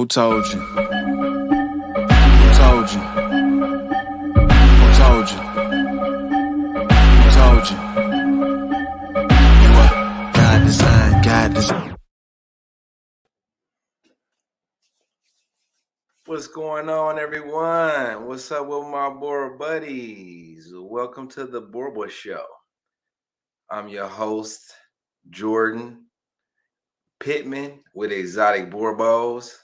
Who told you? Who told you? Who told you? Who told you? You what? God design, God design. What's going on, everyone? What's up with my Boer buddies? Welcome to the Boerboel Show. I'm your host, Jordan Pittman with Exotic Boerboels.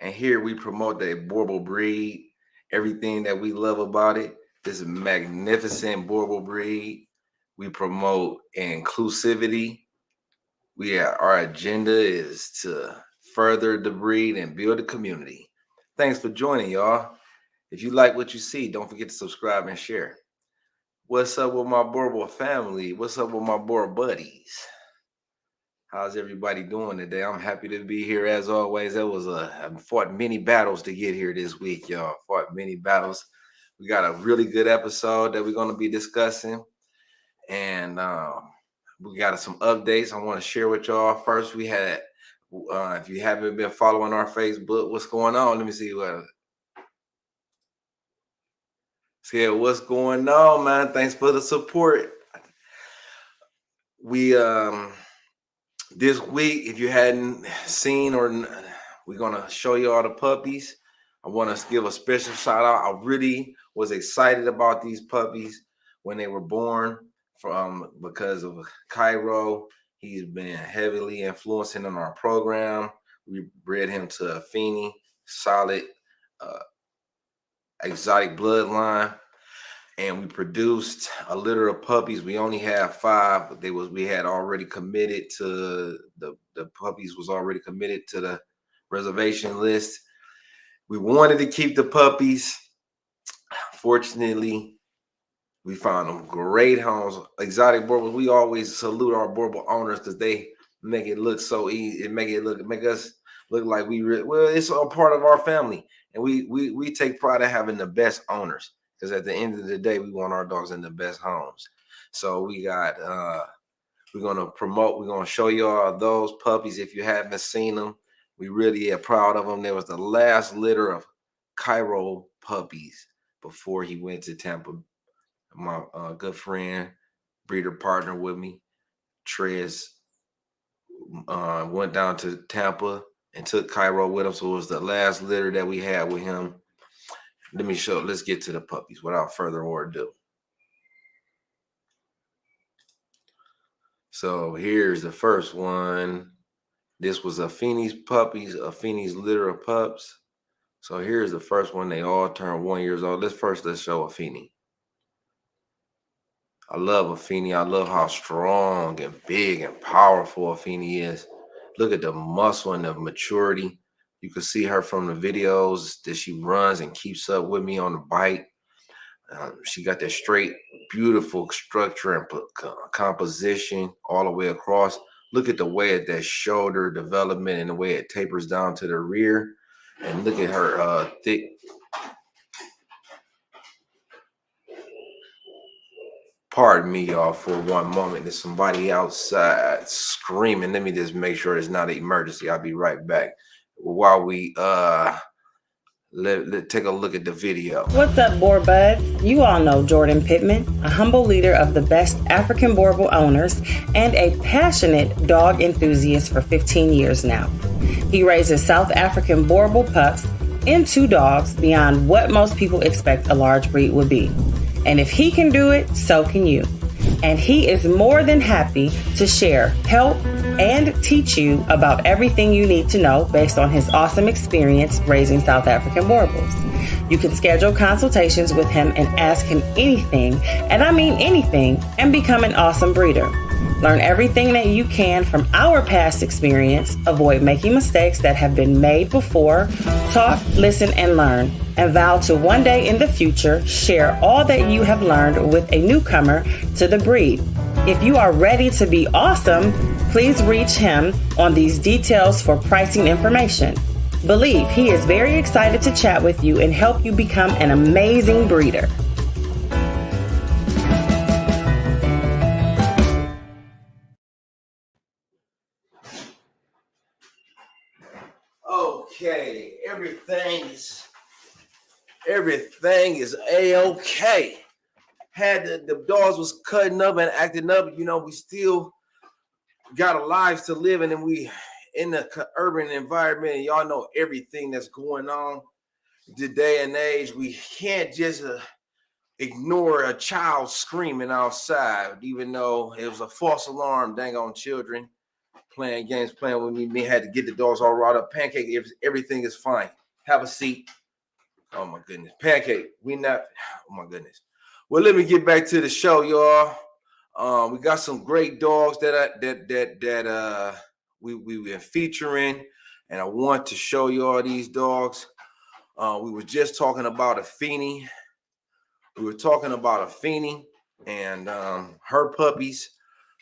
And here we promote the Boerboel breed, everything that we love about it. This magnificent Boerboel breed. We promote inclusivity. Our agenda is to further the breed and build a community. Thanks for joining, y'all. If you like what you see, don't forget to subscribe and share. What's up with my Boerboel family? What's up with my Boer buddies? How's everybody doing today? I'm happy to be here as always. I fought many battles to get here this week, y'all. Fought many battles. We got a really good episode that we're going to be discussing. And we got some updates I want to share with y'all. First, we had, if you haven't been following our Facebook, what's going on? Let me see what. See what's going on, man. Thanks for the support. We this week, if you hadn't seen we're gonna show you all the puppies. I want to give a special shout out. I really was excited about these puppies when they were born because of Cairo. He's been heavily influencing on our program. We bred him to a Fini, solid exotic bloodline. And we produced a litter of puppies. We only have 5, but we had already committed to the puppies was already committed to the reservation list. We wanted to keep the puppies. Fortunately, we found them great homes. Exotic Boerboels. We always salute our Boerboel owners because they make it look so easy. Make us look like it's a part of our family, and we take pride in having the best owners. Because at the end of the day, we want our dogs in the best homes. So we got, we're going to show you all those puppies. If you haven't seen them, we really are proud of them. There was the last litter of Cairo puppies before he went to Tampa. My good friend, breeder partner with me, Trez, went down to Tampa and took Cairo with him. So it was the last litter that we had with him. Let's get to the puppies without further ado. So here's the first one. This was a Fini's puppies, a Fini's litter of pups. So here's the first one. They all turned 1 year old. Let's show a Fini. I love a Fini. I love how strong and big and powerful a Fini is. Look at the muscle and the maturity. You can see her from the videos that she runs and keeps up with me on the bike. She got that straight, beautiful structure and composition all the way across. Look at the way at that shoulder development and the way it tapers down to the rear. And look at her thick. Pardon me, y'all, for one moment. There's somebody outside screaming. Let me just make sure it's not an emergency. I'll be right back. While we let's take a look at the video. What's up, Boer buds? You all know Jordan Pittman, a humble leader of the best African Boerboel owners and a passionate dog enthusiast for 15 years now. He raises South African Boerboel pups into dogs beyond what most people expect a large breed would be. And if he can do it, so can you. And he is more than happy to share, help, and teach you about everything you need to know based on his awesome experience raising South African Boerboels. You can schedule consultations with him and ask him anything, and I mean anything, and become an awesome breeder. Learn everything that you can from our past experience, avoid making mistakes that have been made before, talk, listen, and learn, and vow to one day in the future share all that you have learned with a newcomer to the breed. If you are ready to be awesome, please reach him on these details for pricing information. Believe he is very excited to chat with you and help you become an amazing breeder. Okay, everything is a-okay. Had the dogs was cutting up and acting up, you know, we still got a lives to live in, and we in the urban environment, and y'all know everything that's going on today and age. We can't just ignore a child screaming outside, even though it was a false alarm. Dang on children playing games, playing with me. Had to get the dogs all wrought up. Pancake, everything is fine. Have a seat. Oh my goodness, Pancake. We not. Oh my goodness. Well, let me get back to the show, y'all. We got some great dogs that we've been featuring, and I want to show y'all these dogs. We were just talking about a Feeny. And her puppies.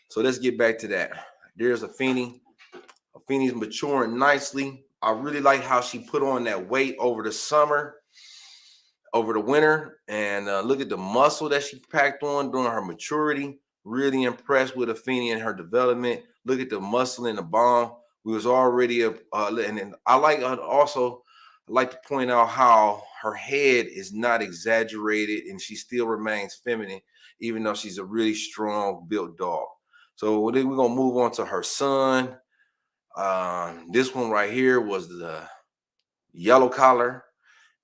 So let's get back to that. There's a Feeny. A Feeny's maturing nicely. I really like how she put on that weight over the summer, over the winter, and look at the muscle that she packed on during her maturity. Really impressed with a Feeny and her development. Look at the muscle in the bone. We was already and I like also. I like to point out how her head is not exaggerated and she still remains feminine, even though she's a really strong built dog. So then we're gonna move on to her son. This one right here was the yellow collar.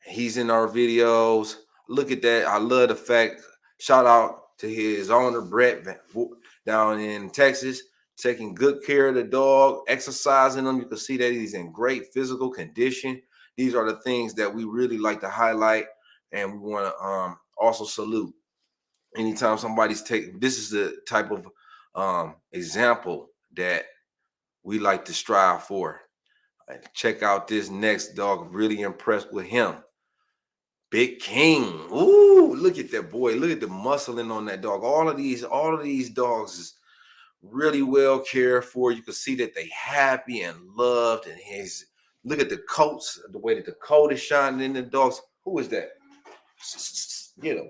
He's in our videos. Look at that. I love the fact. Shout out to his owner, Bred, down in Texas, taking good care of the dog, exercising him. You can see that he's in great physical condition. These are the things that we really like to highlight, and we want to also salute. Anytime somebody's this is the type of example that we like to strive for. Check out this next dog. Really impressed with him. Big King. Ooh, look at that boy. Look at the muscling on that dog. All of these dogs is really well cared for. You can see that they happy and loved, and look at the coats, the way that the coat is shining in the dogs. Who is that? Get him.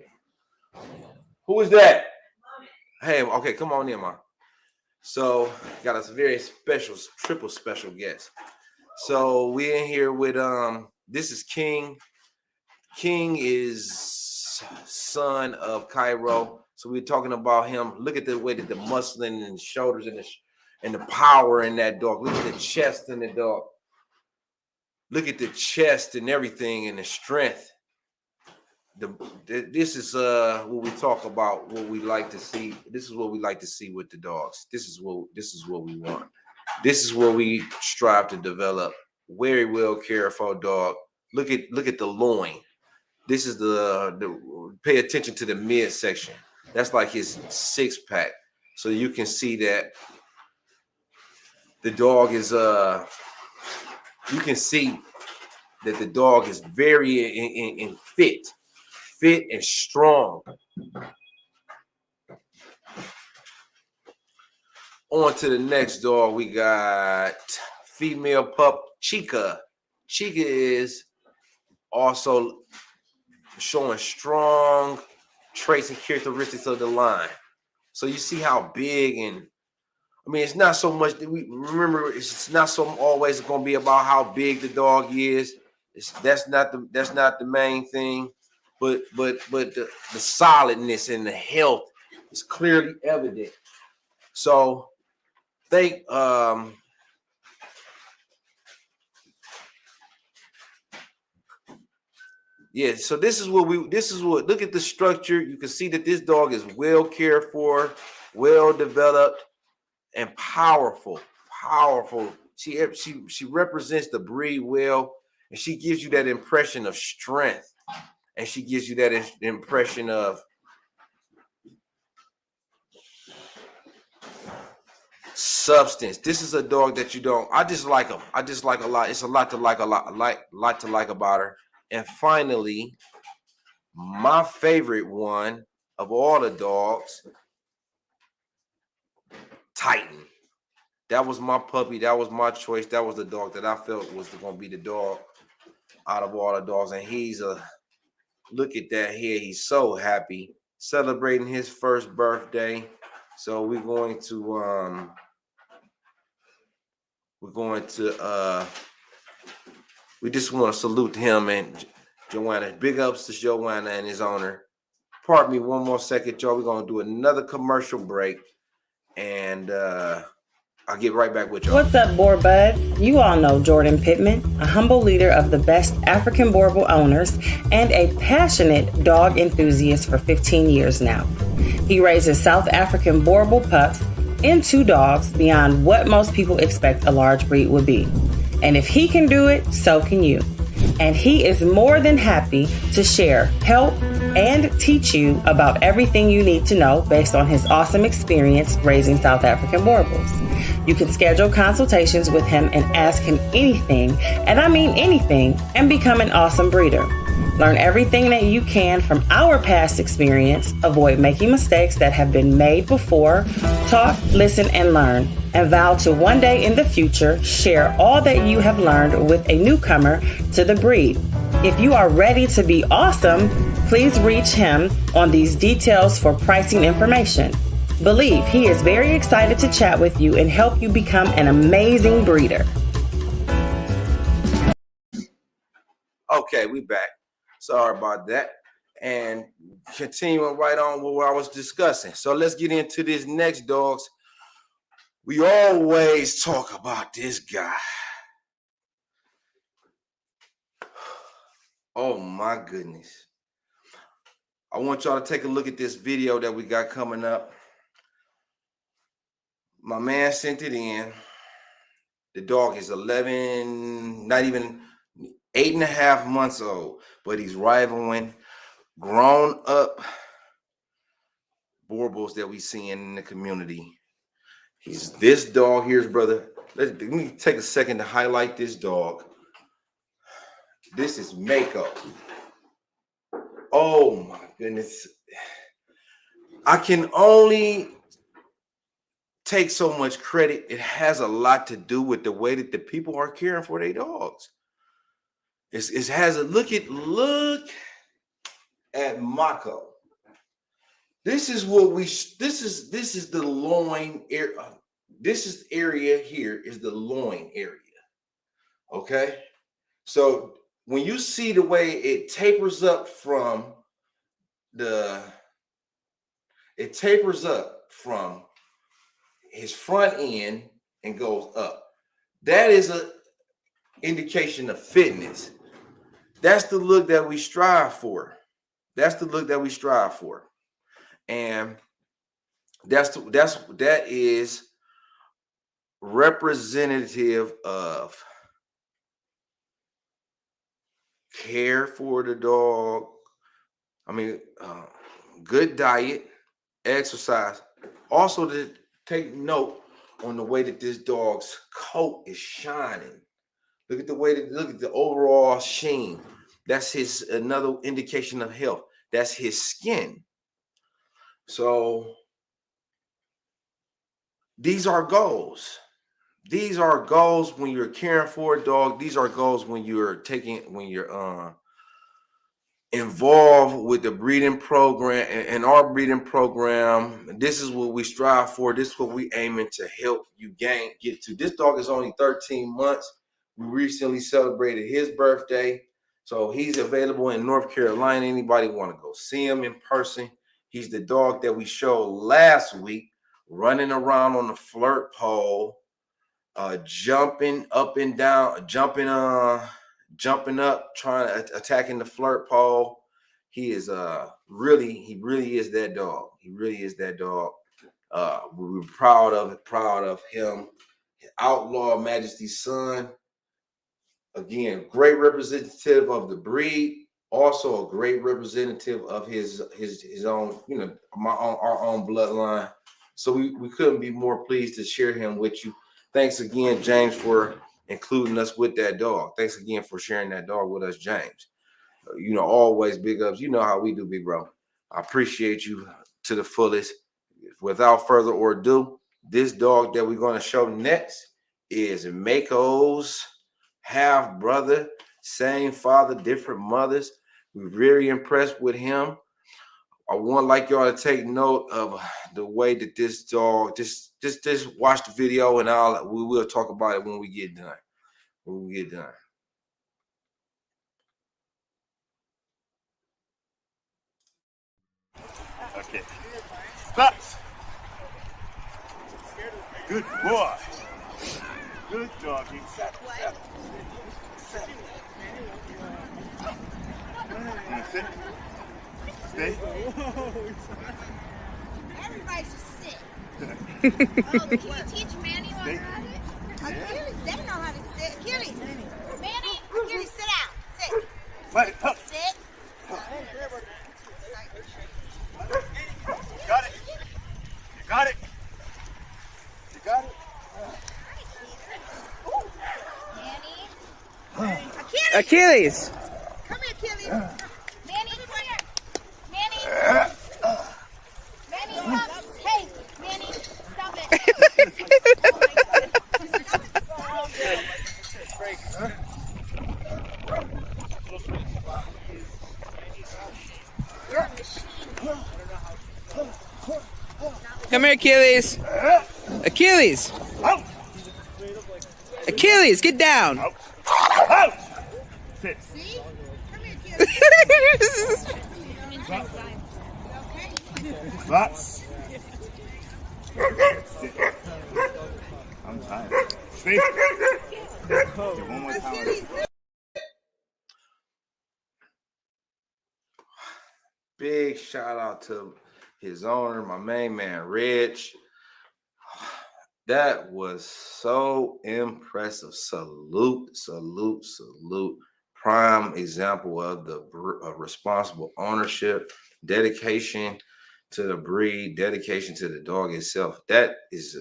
Who is that? Hey, okay, come on in, ma. So got a very special, triple special guest. So we in here with this is King. King is son of Cairo. So we're talking about him. Look at the way that the muscling and the shoulders and the power in that dog. Look at the chest in the dog. Look at the chest and everything and the strength. This is what we talk about, what we like to see. This is what we like to see with the dogs. This is what we want. This is what we strive to develop. Very well cared for dog. Look at the loin. This is the pay attention to the midsection. That's like his six pack. So you can see that the dog is you can see that the dog is very in fit and strong. On to the next dog, we got female pup Chica. Chica is also showing strong traits and characteristics of the line. So you see how big, and I mean, it's not so much that we remember. It's not so always going to be about how big the dog is. That's not the main thing, but the solidness and the health is clearly evident. So think yeah, so this is what look at the structure. You can see that this dog is well cared for, well developed, and powerful. She represents the breed well, and she gives you that impression of strength, and she gives you that impression of substance. This is a dog that you don't. I just like him. I just like a lot. It's a lot to like about her. And finally, my favorite one of all the dogs, Titan. That was my puppy. That was my choice. That was the dog that I felt was going to be the dog out of all the dogs. And look at that here. He's so happy, celebrating his first birthday. So we're going to we just want to salute him and Joanna. Big ups to Joanna and his owner. Pardon me one more second, y'all. We're going to do another commercial break, and I'll get right back with y'all. What's up, Boerboels? You all know Jordan Pittman, a humble leader of the best African Boerboel owners and a passionate dog enthusiast for 15 years now. He raises South African Boerboel pups into dogs beyond what most people expect a large breed would be. And if he can do it, so can you. And he is more than happy to share, help, and teach you about everything you need to know based on his awesome experience raising South African Boerboels. You can schedule consultations with him and ask him anything, and I mean anything, and become an awesome breeder. Learn everything that you can from our past experience, avoid making mistakes that have been made before, talk, listen, and learn, and vow to one day in the future share all that you have learned with a newcomer to the breed. If you are ready to be awesome, please reach him on these details for pricing information. Believe he is very excited to chat with you and help you become an amazing breeder. Okay, we back. Sorry about that. And continuing right on with what I was discussing. So let's get into this next, dogs. We always talk about this guy. Oh my goodness. I want y'all to take a look at this video that we got coming up. My man sent it in. The dog is 11, not even 8.5 months old, but he's rivaling grown up Boerboels that we see in the community. He's this dog here's brother. Let me take a second to highlight this dog. This is Mako. Oh my goodness. I can only take so much credit. It has a lot to do with the way that the people are caring for their dogs. It has a look at Mako. This is what we this is the loin area. This area here is the loin area. Okay, so when you see the way it tapers up from his front end and goes up, that is a indication of fitness. That's the look that we strive for. That's the look that we strive for. And that is representative of care for the dog. I mean, good diet, exercise. Also, to take note on the way that this dog's coat is shining. Look at the overall sheen. That's another indication of health. That's his skin. So these are goals. These are goals when you're caring for a dog. These are goals when you're involved with the breeding program and our breeding program. This is what we strive for. This is what we aiming to help you get to. This dog is only 13 months. We recently celebrated his birthday. So he's available in North Carolina. Anybody want to go see him in person? He's the dog that we showed last week, running around on the flirt pole, jumping up and down, jumping up, attacking the flirt pole. He is really is that dog. He really is that dog. We're proud of him. Outlaw Majesty's son. Again, great representative of the breed. Also a great representative of his own, our own bloodline. So we couldn't be more pleased to share him with you. Thanks again, James, for including us with that dog. Thanks again for sharing that dog with us, James. Always big ups. You know how we do, big bro. I appreciate you to the fullest. Without further ado, this dog that we're going to show next is Mako's half brother, same father, different mothers. We're very impressed with him. I want y'all to take note of the way that this dog, just watch the video and we will talk about it when we get done. Butts. Good boy. Good doggy. Sit. Sit. Stay. Everybody should sit. Oh, can you teach Manny while you're at it? Achilles, they know how to sit. Achilles, Manny, Achilles, sit down. Sit. Right, up. Sit. Got it. You got it. You got it. Manny. Achilles. Come here, Achilles. Manny, come here. Manny. Manny, stop. Hey, Manny, stop it. Oh my God. Stop it. Come here, Achilles. Achilles. Achilles, get down. Out. Sit. See? Come here, Achilles. Butts. Sit. I'm tired. Stay. One more time. Big shout out to his owner, my main man, Rich. That was so impressive. Salute. Prime example of the responsible ownership, dedication to the breed, dedication to the dog itself. That is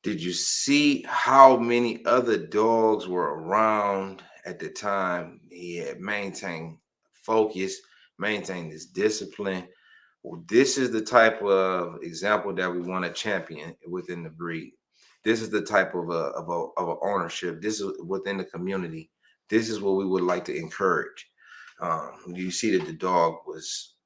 did you see how many other dogs were around at the time? He had maintained focus, maintained his discipline. Well, this is the type of example that we want to champion within the breed. This is the type of a ownership. This is within the community. This is what we would like to encourage. You see that the dog was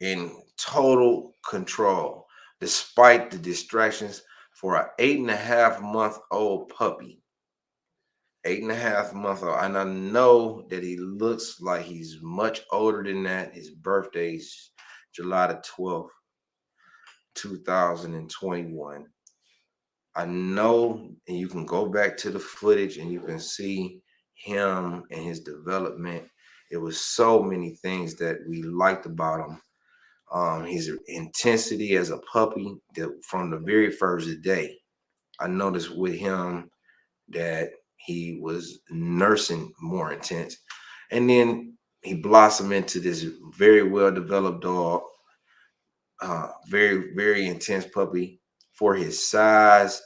in total control, despite the distractions for an 8.5-month-old puppy. 8.5-month-old. And I know that he looks like he's much older than that. His birthday's July the 12th, 2021. I know, and you can go back to the footage and you can see him and his development. It was so many things that we liked about him. His intensity as a puppy, that from the very first day, I noticed with him that he was nursing more intense. And then he blossomed into this very well-developed dog, very, very intense puppy for his size.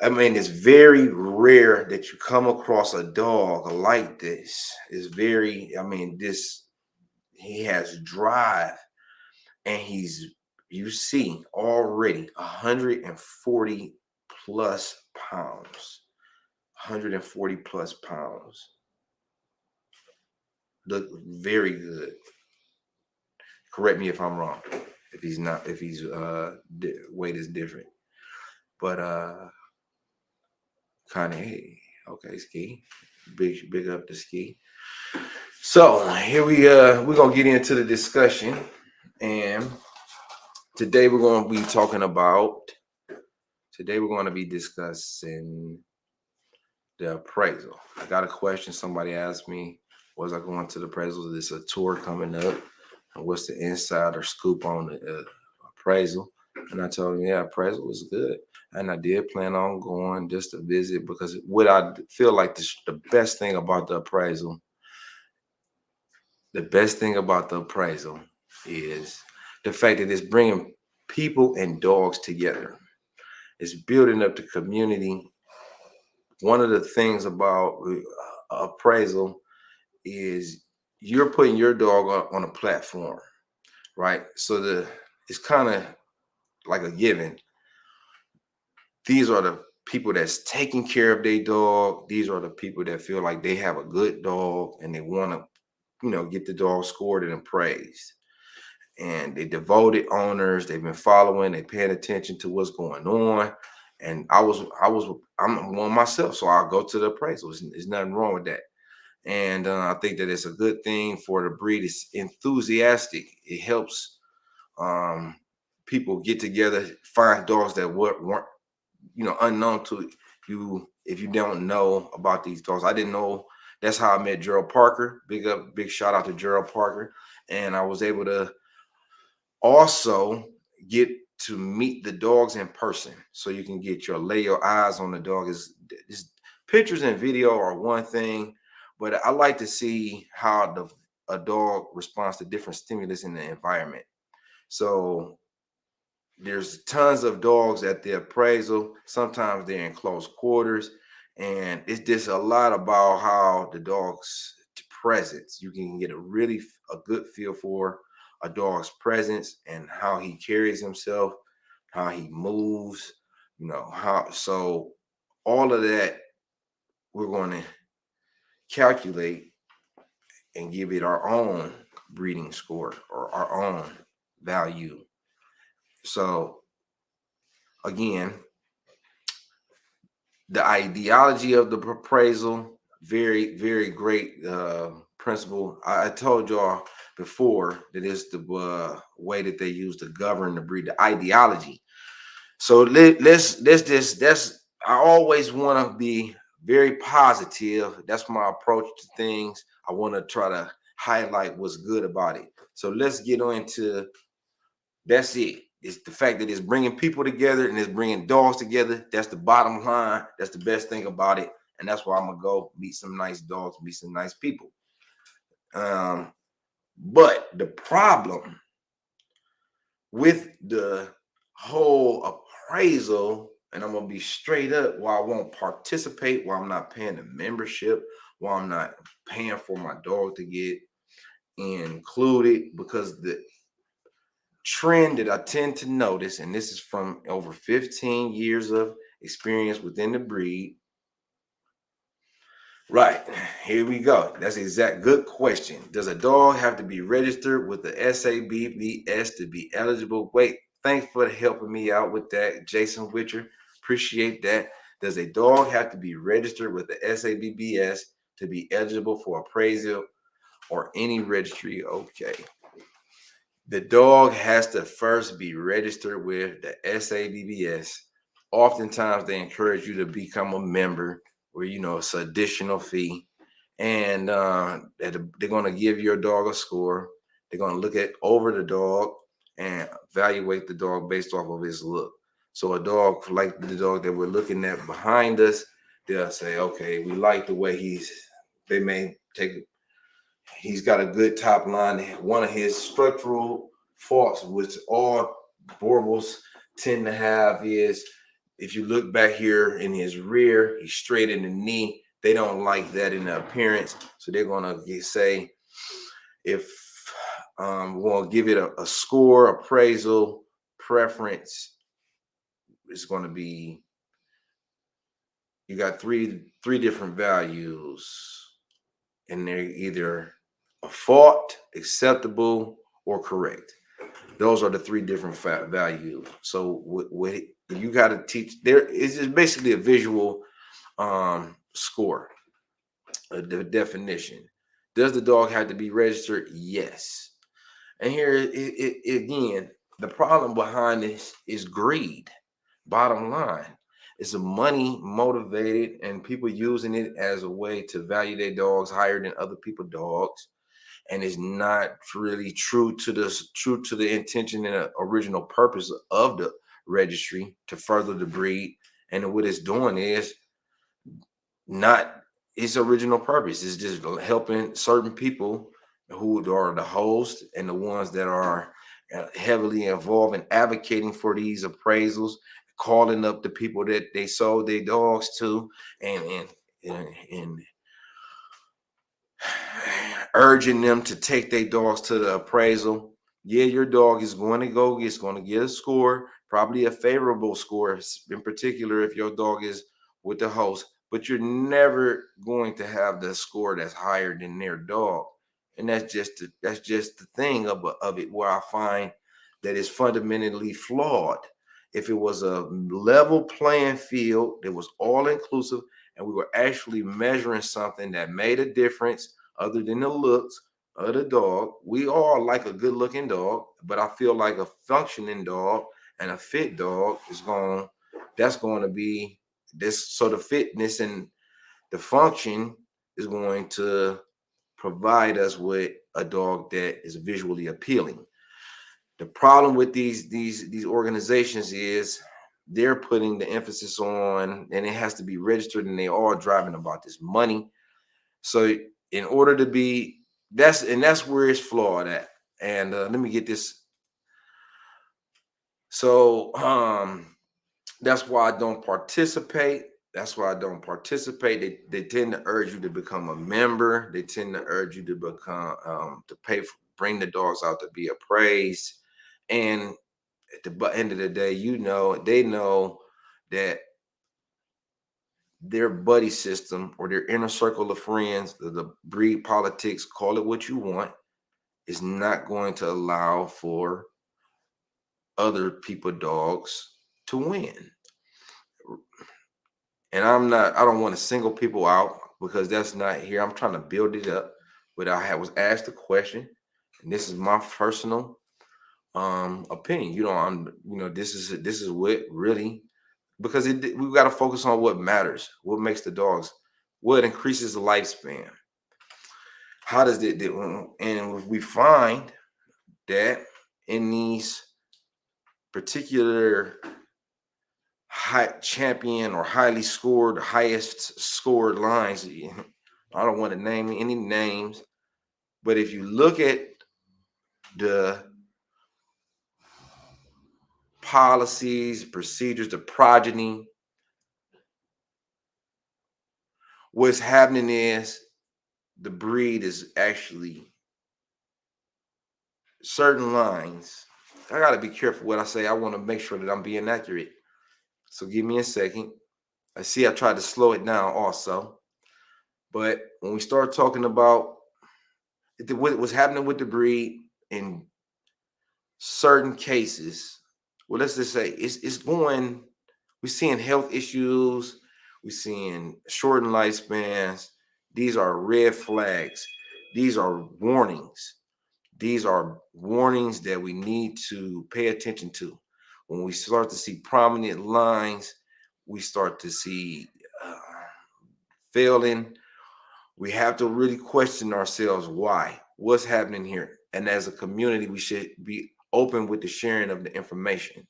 I mean, it's very rare that you come across a dog like this. It's very, I mean, he has drive, and you see already 140 plus pounds. 140 plus pounds. Look very good. Correct me if I'm wrong. If he's weight is different. But kind of, hey, okay, Ski. Big up to Ski. So here we're gonna get into the discussion, and today we're going to be discussing the appraisal. I got a question. Somebody asked me, was I going to the appraisal? Is this a tour coming up? And what's the insider scoop on the appraisal? And I told him, yeah, appraisal was good. And I did plan on going just to visit, because what I feel like the best thing about the appraisal is the fact that it's bringing people and dogs together. It's building up the community. One of the things about appraisal is you're putting your dog on a platform, right? So it's kind of like a given. These are the people that's taking care of their dog. These are the people that feel like they have a good dog and they want to, get the dog scored and appraised. And they devoted owners. They've been following. They paying attention to what's going on. And I'm one myself, so I'll go to the appraisal. There's nothing wrong with that. And I think that it's a good thing for the breed. It's enthusiastic. It helps people get together, find dogs that weren't, unknown to you if you don't know about these dogs. I didn't know. That's how I met Gerald Parker. Big shout out to Gerald Parker. And I was able to also get to meet the dogs in person, so you can lay your eyes on the dog. Is pictures and video are one thing, but I like to see how a dog responds to different stimulus in the environment. So there's tons of dogs at the appraisal. Sometimes they're in close quarters, and it's just a lot about how the dog's presence. You can get a good feel for a dog's presence and how he carries himself, how he moves, so all of that we're going to calculate and give it our own breeding score or our own value. So again, the ideology of the appraisal, very, very great principle. I told y'all before that it's the way that they use to govern the breed, the ideology. So I always want to be very positive. That's my approach to things. I want to try to highlight what's good about it. So let's get into, that's it. It's the fact that it's bringing people together and it's bringing dogs together. That's the bottom line. That's the best thing about it. And that's why I'm going to go meet some nice dogs, meet some nice people. But the problem with the whole appraisal, and I'm going to be straight up, why I won't participate, why I'm not paying the membership, why I'm not paying for my dog to get included, because the trend that I tend to notice, and this is from over 15 years of experience within the breed. Right, here we go. That's good question. Does a dog have to be registered with the SABBS to be eligible? Wait, thanks for helping me out with that, Jason Witcher. Appreciate that. Does a dog have to be registered with the SABBS to be eligible for appraisal or any registry? Okay. The dog has to first be registered with the SABBS. Oftentimes, they encourage you to become a member, where it's an additional fee, and they're going to give your dog a score. They're going to look over the dog and evaluate the dog based off of his look. So a dog like the dog that we're looking at behind us, they'll say, okay, we like the way he's got a good top line. One of his structural faults, which all Boerboels tend to have, is if you look back here in his rear, he's straight in the knee. They don't like that in the appearance. So they're going to say, if we'll give it a score, appraisal, preference, it's going to be, you got three different values, and they're either a fault, acceptable, or correct. Those are the three different values. So what you got to teach there is just basically a visual score. The definition. Does the dog have to be registered? Yes. And here again, the problem behind this is greed. Bottom line, it's a money motivated, and people using it as a way to value their dogs higher than other people's dogs. And it's not really true to the intention and original purpose of the registry to further the breed. And what it's doing is not its original purpose. It's just helping certain people who are the host and the ones that are heavily involved in advocating for these appraisals, calling up the people that they sold their dogs to, and urging them to take their dogs to the appraisal. Yeah, your dog is going to get a score, probably a favorable score, in particular if your dog is with the host, but you're never going to have the score that's higher than their dog. And that's just the thing of it, where I find that it's fundamentally flawed. If it was a level playing field that was all inclusive, and we were actually measuring something that made a difference other than the looks, of the dog. We all like a good looking dog, but I feel like a functioning dog and a fit dog that's going to be this. So the fitness and the function is going to provide us with a dog that is visually appealing. The problem with these organizations is they're putting the emphasis on, and it has to be registered, and they're all driving about this money. So in order to be, that's where it's flawed at. And let me get this. So that's why I don't participate. That's why I don't participate. They tend to urge you to become a member. They tend to urge you to become to pay for, bring the dogs out to be appraised. And at the end of the day, they know that their buddy system or their inner circle of friends, the breed politics, call it what you want, is not going to allow for other people dogs to win. And I don't want to single people out because that's not here. I'm trying to build it up. But was asked a question, and this is my personal opinion. This is what really, because we got to focus on what matters, what makes the dogs, what increases the lifespan. How does it, and we find that in these particular high champion or highest scored lines, I don't want to name any names, but if you look at the policies, procedures, the progeny, what's happening is the breed is actually certain lines. I got to be careful what I say. I want to make sure that I'm being accurate. So give me a second. I tried to slow it down also. But when we start talking about what was happening with the breed in certain cases, well, let's just say we're seeing health issues, we're seeing shortened lifespans. These are red flags. These are warnings. These are warnings that we need to pay attention to. When we start to see prominent lines, we start to see failing. We have to really question ourselves why. What's happening here? And as a community, we should be open with the sharing of the information.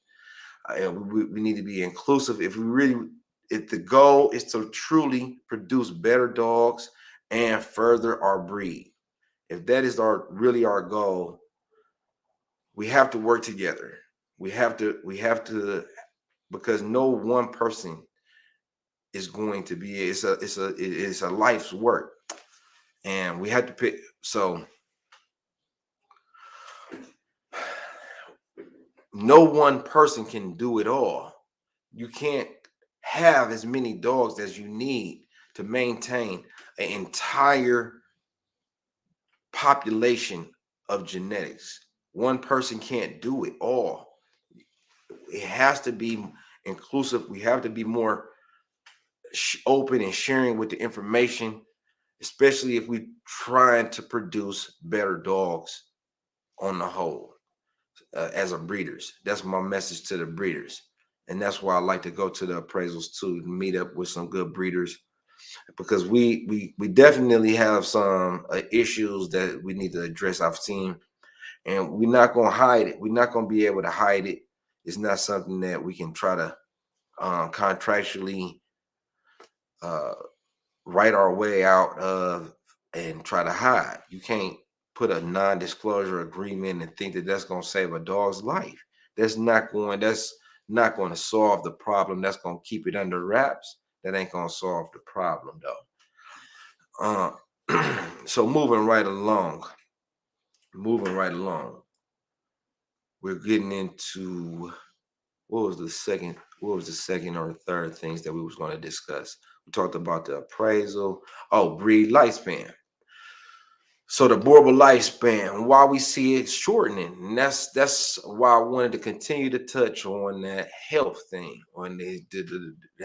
We need to be inclusive. If the goal is to truly produce better dogs and further our breed, if that is really our goal, we have to work together. We have to, because no one person is going to be, it's a life's work. And we have to pick. So no one person can do it all. You can't have as many dogs as you need to maintain an entire population of genetics. One person can't do it all. It has to be inclusive. We have to be more open and sharing with the information, especially if we're trying to produce better dogs on the whole. As a breeders, that's my message to the breeders, and that's why I like to go to the appraisals too, to meet up with some good breeders, because we definitely have some issues that we need to address. I've seen, and we're not going to hide it. We're not going to be able to hide it. It's not something that we can try to contractually write our way out of and try to hide. You can't put a non-disclosure agreement and think that that's going to save a dog's life. That's not going to solve the problem. That's going to keep it under wraps. That ain't going to solve the problem though. So moving right along, we're getting into what was the second or third things that we was going to discuss. We talked about the appraisal. Oh, breed lifespan. So the Boerboel lifespan, why we see it shortening, and that's why I wanted to continue to touch on that health thing, on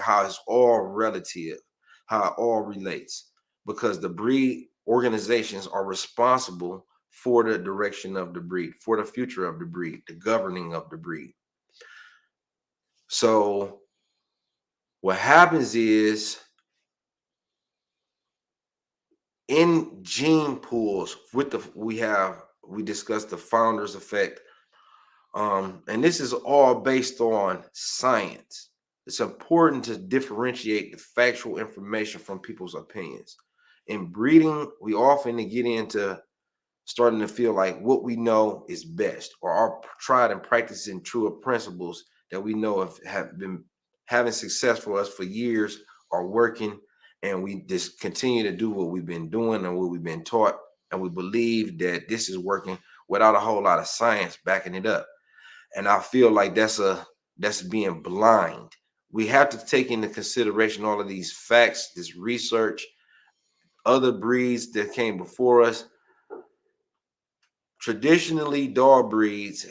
how it's all relative, how it all relates, because the breed organizations are responsible for the direction of the breed, for the future of the breed, the governing of the breed. So what happens is, in gene pools, we discussed the founder's effect, and this is all based on science. It's important to differentiate the factual information from people's opinions. In breeding, we often get into starting to feel like what we know is best, or our tried and practiced and true principles that we know have been having success for us for years are working, and we just continue to do what we've been doing and what we've been taught, and we believe that this is working without a whole lot of science backing it up. And I feel like that's being blind. We have to take into consideration all of these facts, this research, other breeds that came before us. Traditionally, dog breeds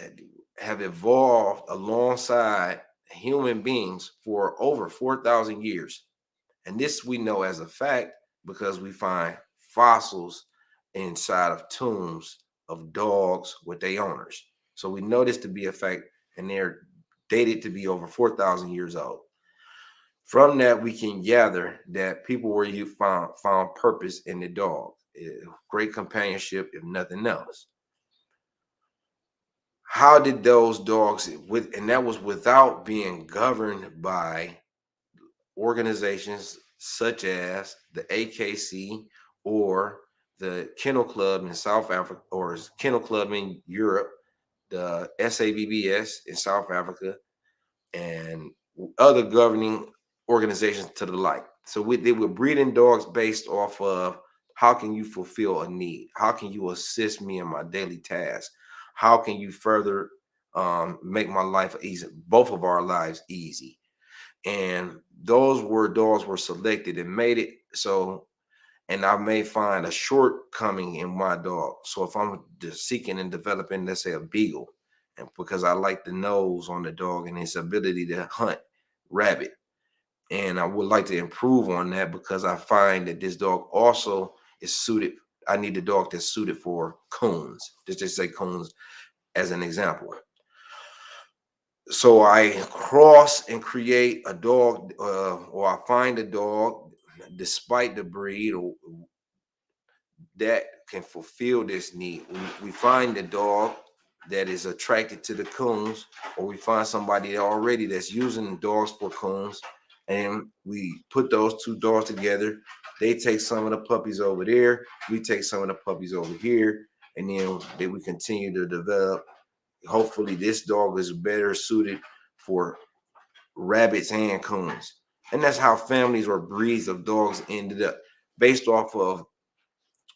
have evolved alongside human beings for over 4,000 years. And this we know as a fact because we find fossils inside of tombs of dogs with their owners. So we know this to be a fact, and they're dated to be over 4,000 years old. From that, we can gather that people were found purpose in the dog, great companionship, if nothing else. How did those dogs, and that was without being governed by organizations such as the AKC or the Kennel Club in South Africa, or Kennel Club in Europe, the SABBS in South Africa, and other governing organizations to the like. So they were breeding dogs based off of, how can you fulfill a need? How can you assist me in my daily tasks? How can you further make my life easy, both of our lives easy? And those dogs were selected and made it so. And I may find a shortcoming in my dog. So if I'm just seeking and developing, let's say, a beagle, and because I like the nose on the dog and his ability to hunt rabbit, and I would like to improve on that because I find that this dog also is suited. I need a dog that's suited for coons. Just say coons as an example. So I cross and create a dog, or I find a dog, despite the breed, or that can fulfill this need. We find a dog that is attracted to the coons, or we find somebody already that's using dogs for coons, and we put those two dogs together. They take some of the puppies over there, we take some of the puppies over here, and then we continue to develop. Hopefully this dog is better suited for rabbits and coons. And that's how families or breeds of dogs ended up, based off of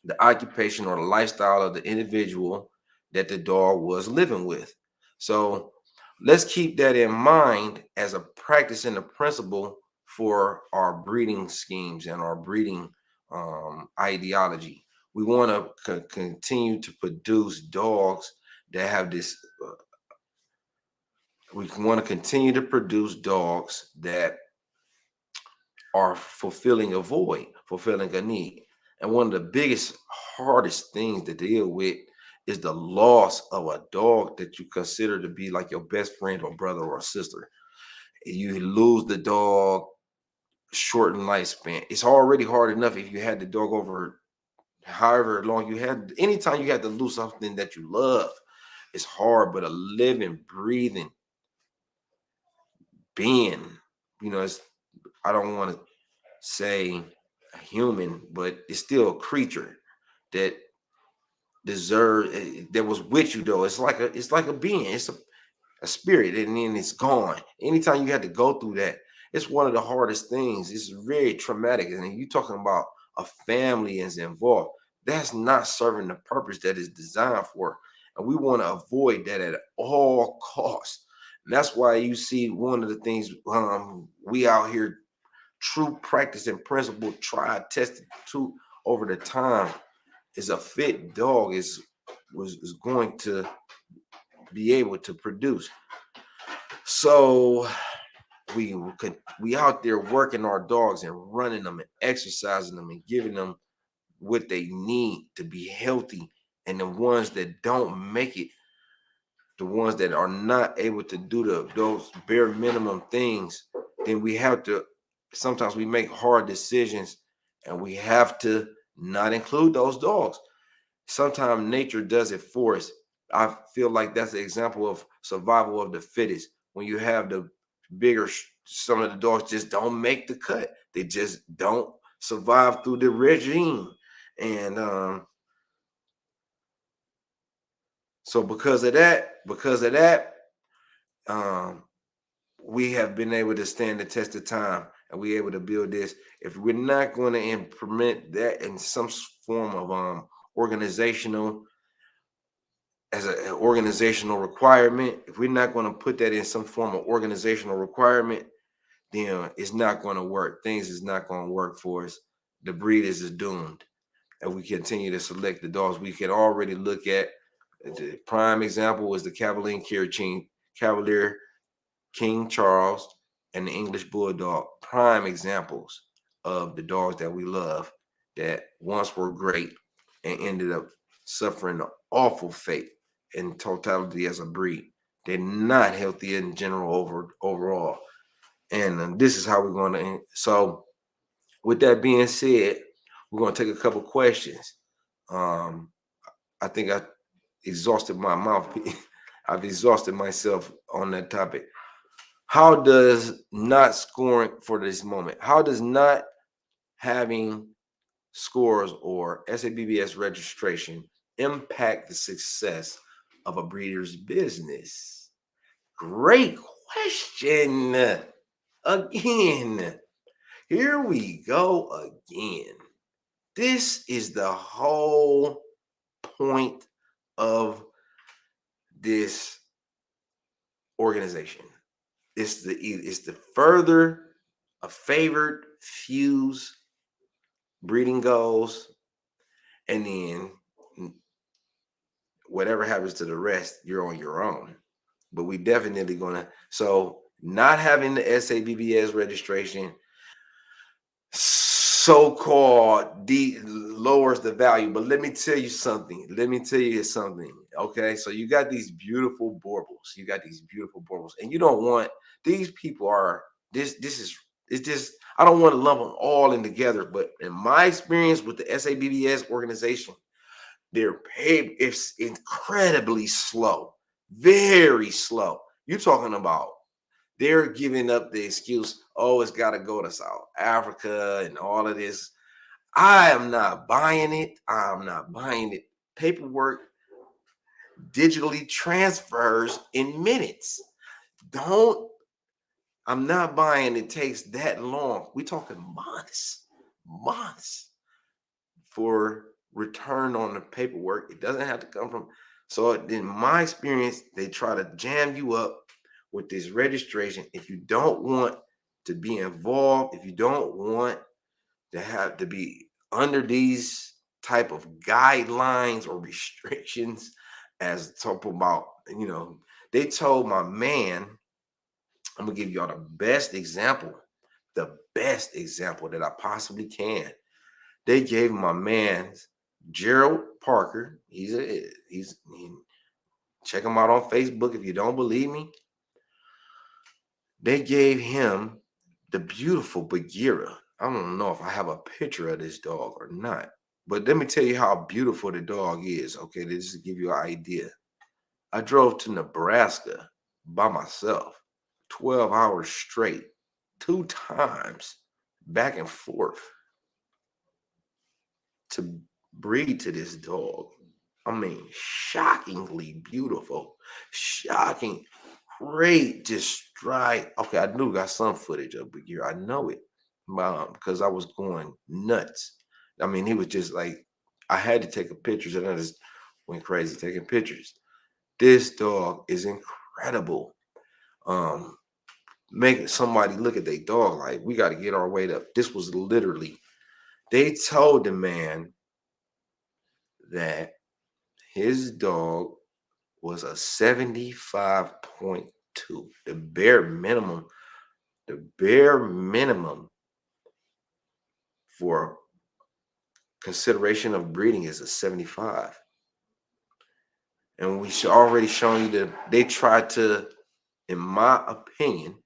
the occupation or the lifestyle of the individual that the dog was living with. So let's keep that in mind as a practice and a principle for our breeding schemes and our breeding ideology. We want to continue to produce dogs that have this. We want to continue to produce dogs that are fulfilling a void, fulfilling a need. And one of the biggest, hardest things to deal with is the loss of a dog that you consider to be like your best friend or brother or sister. You lose the dog, shortened lifespan. It's already hard enough if you had the dog over however long you had. Anytime you had to lose something that you love, it's hard. But a living, breathing being, it's, I don't want to say a human, but it's still a creature that deserves, that was with you though. It's like a being. It's a spirit, and then it's gone. Anytime you had to go through that, it's one of the hardest things. It's very traumatic. And you're talking about a family is involved. That's not serving the purpose that is designed for. And we want to avoid that at all costs. And that's why you see one of the things we out here, true practice and principle, tried, tested to over the time, is a fit dog is going to be able to produce. So we out there working our dogs and running them and exercising them and giving them what they need to be healthy And the ones that don't make it, the ones that are not able to do those bare minimum things, then we have to, sometimes we make hard decisions and we have to not include those dogs. Sometimes nature does it for us. I feel like that's an example of survival of the fittest. When you have the bigger, some of the dogs just don't make the cut. They just don't survive through the regime. And so because of that, we have been able to stand the test of time, and we're able to build this. If we're not going to implement that in some form of organizational, as an organizational requirement, if we're not going to put that in some form of organizational requirement, then it's not going to work. Things is not going to work for us. The breed is doomed. And we continue to select the dogs. We can already look at the prime example was the Cavalier King Charles and the English Bulldog. Prime examples of the dogs that we love that once were great and ended up suffering an awful fate in totality as a breed. They're not healthy in general overall. And this is how we're going to end. So with that being said, we're going to take a couple questions. I think I exhausted my mouth. I've exhausted myself on that topic. How does not scoring for this moment? How does not having scores or SABBS registration impact the success of a breeder's business? Great question. Again, here we go again. This is the whole point of this organization. It's the further a favored fuse breeding goals, and then whatever happens to the rest, you're on your own. But we definitely gonna, so not having the SABBS registration so-called lowers the value. But let me tell you something. Okay, so you got these beautiful Boerboels. And you don't want, these people are, it's just, I don't want to lump them all in together, but in my experience with the SABBS organization, their pay is incredibly slow, very slow. You're talking about they're giving up the excuse, oh, it's got to go to South Africa and all of this. I am not buying it. Paperwork digitally transfers in minutes. I'm not buying it takes that long. We're talking months for return on the paperwork. It doesn't have to come from. So in my experience, they try to jam you up with this registration. If you don't want to be involved, if you don't want to have to be under these type of guidelines or restrictions, as talk about, they told my man, I'm gonna give y'all the best example that I possibly can. They gave my man Gerald Parker. Check him out on Facebook if you don't believe me. They gave him the beautiful Bagheera. I don't know if I have a picture of this dog or not, but let me tell you how beautiful the dog is. Okay, this to give you an idea. I drove to Nebraska by myself, 12 hours straight, 2 times, back and forth, to breed to this dog. I mean, shockingly beautiful, shocking, great, just stride. Okay, I knew got some footage of Bagheera. I know it, because I was going nuts. I mean, he was just like, I had to take a pictures, and I just went crazy taking pictures. This dog is incredible. Making somebody look at their dog like, we got to get our weight up. This was literally, they told the man that his dog was a 75.2. The bare minimum for consideration of breeding is a 75. And we should already shown you that they tried to, in my opinion,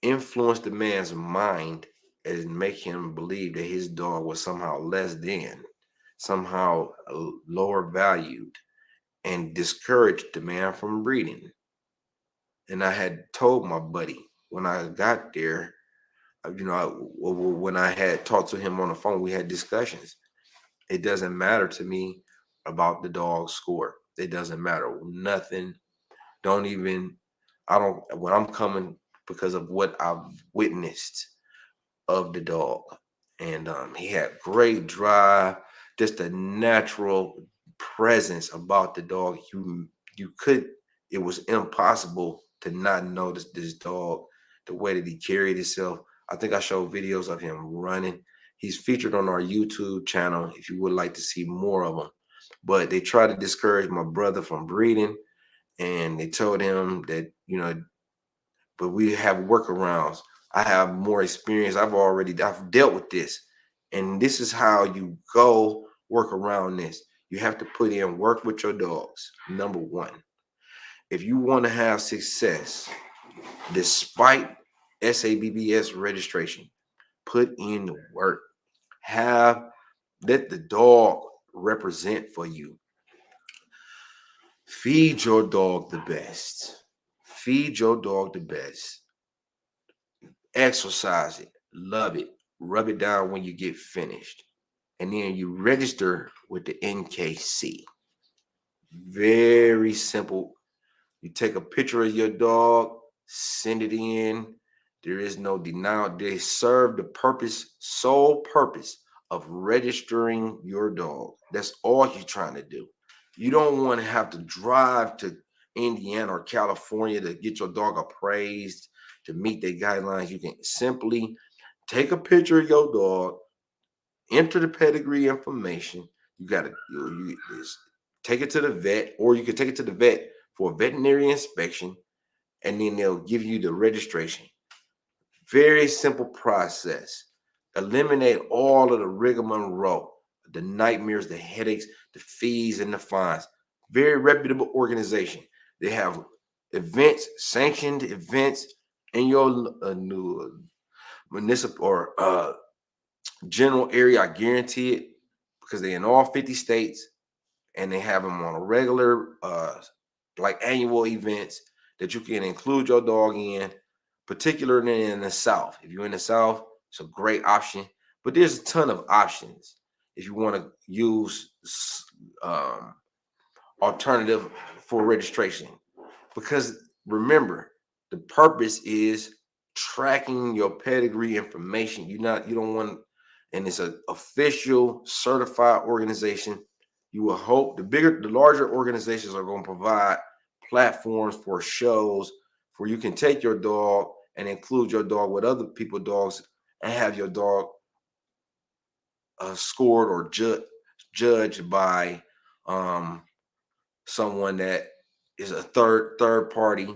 influence the man's mind and make him believe that his dog was somehow less than, somehow lower valued, and discouraged the man from breeding. And I had told my buddy when I got there, when I had talked to him on the phone, we had discussions. It doesn't matter to me about the dog's score. It doesn't matter. Nothing. Don't even, I don't, when I'm coming because of what I've witnessed of the dog. And he had great drive, just a natural presence about the dog. You could, it was impossible to not notice this dog, the way that he carried himself. I think I showed videos of him running. He's featured on our YouTube channel if you would like to see more of him. But they tried to discourage my brother from breeding, and they told him that, but we have workarounds. I have more experience. I've dealt with this. And this is how you go work around this. You have to put in work with your dogs. Number one, if you want to have success, despite SABBS registration, put in the work. Let the dog represent for you. Feed your dog the best. Feed your dog the best. Exercise it, love it, rub it down when you get finished. And then you register with the NKC. Very simple. You take a picture of your dog, send it in. There is no denial. They serve the sole purpose of registering your dog. That's all you're trying to do. You don't want to have to drive to Indiana or California to get your dog appraised, to meet their guidelines. You can simply take a picture of your dog, enter the pedigree information. You got to take it to the vet, or you can take it to the vet for a veterinary inspection, and then they'll give you the registration. Very simple process. Eliminate all of the rigmarole, the nightmares, the headaches, the fees, and the fines. Very reputable organization. They have events, sanctioned events in your new municipal or general area. I guarantee it, because they're in all 50 states, and they have them on a regular, like annual events that you can include your dog in, particularly in the South. If you're in the South, it's a great option. But there's a ton of options if you want to use alternative for registration. Because remember, the purpose is tracking your pedigree information. You don't want, and it's an official certified organization. You will hope the larger organizations are going to provide platforms for shows where you can take your dog and include your dog with other people's dogs and have your dog scored or judged by someone that is a third party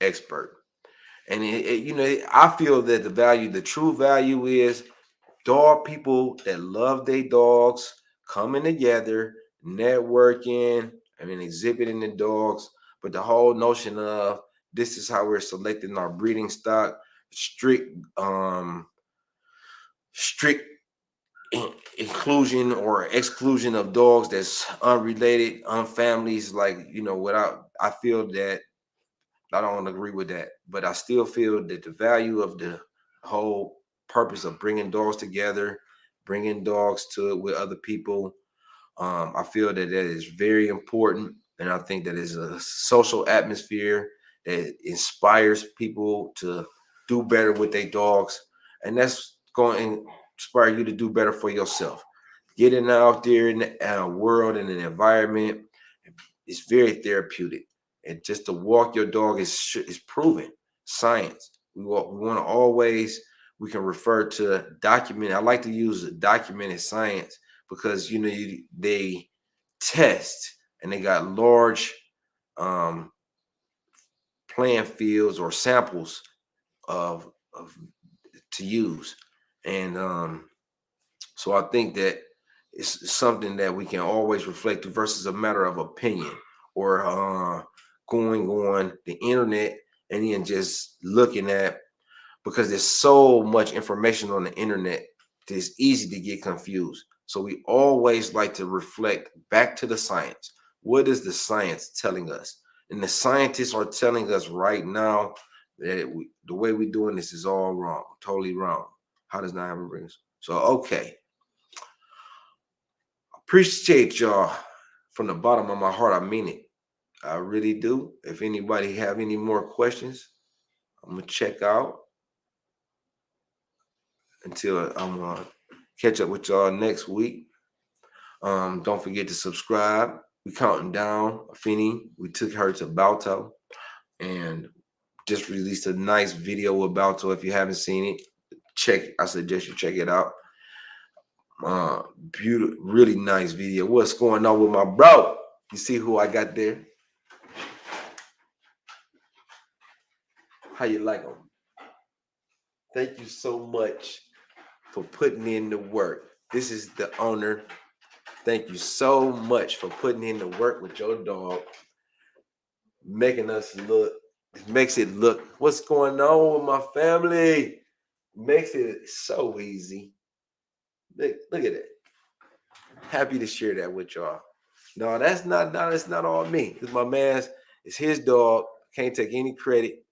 expert. And I feel that the true value is dog people that love their dogs coming together, networking, exhibiting the dogs. But the whole notion of this is how we're selecting our breeding stock, strict inclusion or exclusion of dogs that's unrelated, unfamilies, I feel that I don't agree with that. But I still feel that the value of the whole purpose of bringing dogs together, bringing dogs to it with other people, I feel that is very important. And I think that is a social atmosphere that inspires people to do better with their dogs. And that's going to inspire you to do better for yourself. Getting out there in the world and the environment is very therapeutic. And just to walk your dog is proven science. We want to always, we can refer to document. I like to use documented science because they test and they got large plant fields or samples of to use. And so I think that it's something that we can always reflect versus a matter of opinion or going on the internet and then just looking at, because there's so much information on the internet that it's easy to get confused. So we always like to reflect back to the science. What is the science telling us? And the scientists are telling us right now that the way we're doing this is all wrong, totally wrong. How does not have a ring? So, okay. Appreciate y'all from the bottom of my heart. I mean it. I really do. If anybody have any more questions, I'm going to check out until I'm going to catch up with y'all next week. Don't forget to subscribe. We counting down Finny. We took her to Balto and just released a nice video with Balto. If you haven't seen it, I suggest you check it out. Beautiful, really nice video. What's going on with my bro? You see who I got there? How you like him? Thank you so much for putting in the work. This is the owner. Thank you so much for putting in the work with your dog, making us look. It makes it look. What's going on with my family? Makes it so easy. Look at it. Happy to share that with y'all. No, that's not all me. It's my man's. It's his dog. Can't take any credit.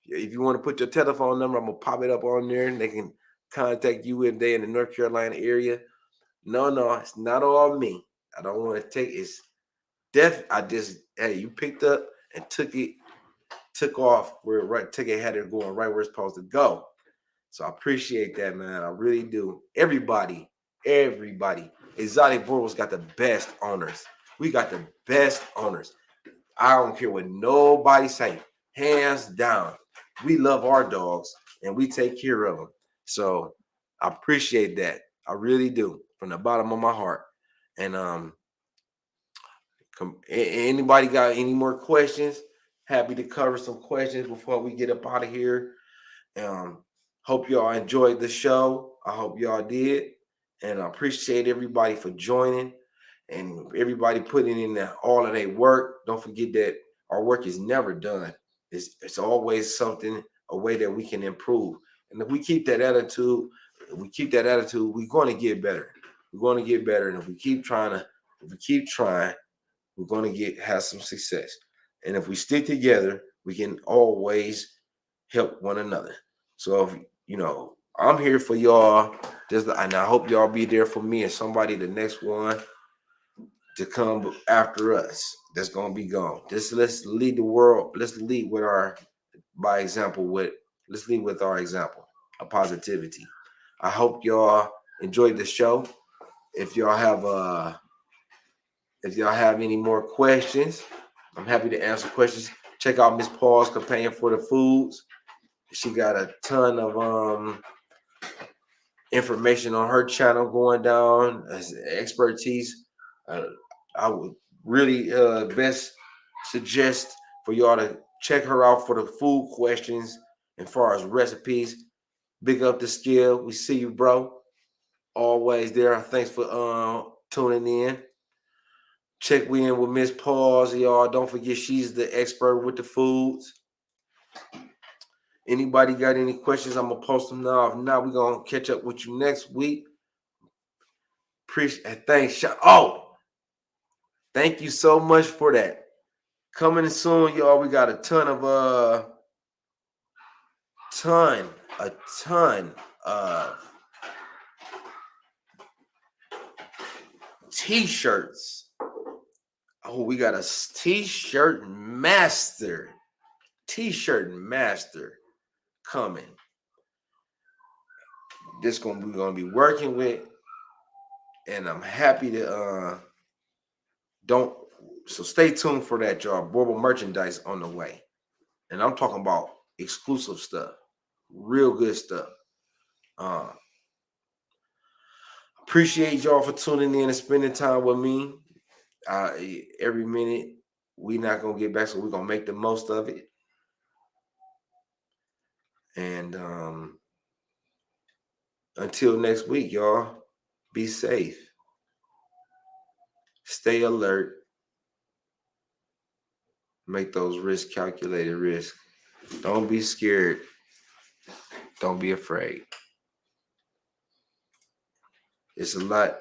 If you want to put your telephone number, I'm gonna pop it up on there, and they can contact you if they're in the North Carolina area. No, it's not all me. I don't want to take it's hey, you picked up and took off took it, had it going right where it's supposed to go. So I appreciate that, man. I really do. Everybody. Exotic Boerboels got the best owners. We got the best owners. I don't care what nobody say. Hands down. We love our dogs and we take care of them. So I appreciate that. I really do, from the bottom of my heart. And anybody got any more questions? Happy to cover some questions before we get up out of here. Hope y'all enjoyed the show. I hope y'all did. And I appreciate everybody for joining and everybody putting in all of their work. Don't forget that our work is never done. It's always something, a way that we can improve. And if we keep that attitude, we're going to get better. We're going to get better. And if we keep trying, we're going to have some success. And if we stick together, we can always help one another. So if I'm here for y'all, and I hope y'all be there for me and somebody, the next one to come after us that's gonna be gone. Let's lead the world. Let's lead with our example with our example of positivity. I hope y'all enjoyed the show. If y'all have any more questions, I'm happy to answer questions. Check out Miss Paul's Companion for the Foods. She got a ton of information on her channel going down as expertise. I would really best suggest for y'all to check her out for the food questions and far as recipes. Big up the skill. We see you, bro. Always there. Thanks for tuning in. Check in with Miss Paws, y'all. Don't forget she's the expert with the foods. Anybody got any questions? I'm gonna post them now. If not, we're gonna catch up with you next week. Appreciate. Thanks. Thank you so much for that. Coming soon, y'all. We got a ton of t-shirts. Oh, we got a t-shirt master coming. This we're gonna be working with, and I'm happy to so stay tuned for that, y'all. Boerboel merchandise on the way. And I'm talking about exclusive stuff, real good stuff. Appreciate y'all for tuning in and spending time with me. Every minute, we're not gonna get back, so we're gonna make the most of it. And Until next week, y'all, be safe. Stay alert. Make those calculated risks. Don't be scared. Don't be afraid. It's a lot.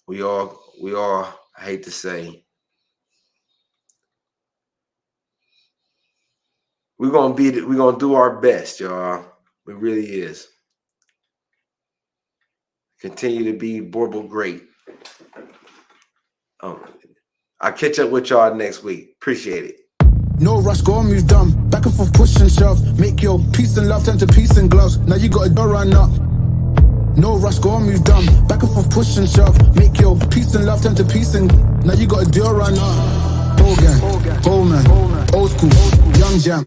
We all, I hate to say, we're gonna do our best, y'all. It really is. Continue to be Boerboel great. I'll catch up with y'all next week. Appreciate it. No rush, go and move dumb. Back and forth, push and shove. Make your peace and love turn to peace and gloves. Now you gotta go run up. No rush, go and move dumb. Back and forth, push and shove. Make your peace and love turn to peace and now you gotta do a run up. Ball gang, old man, old school, young jam.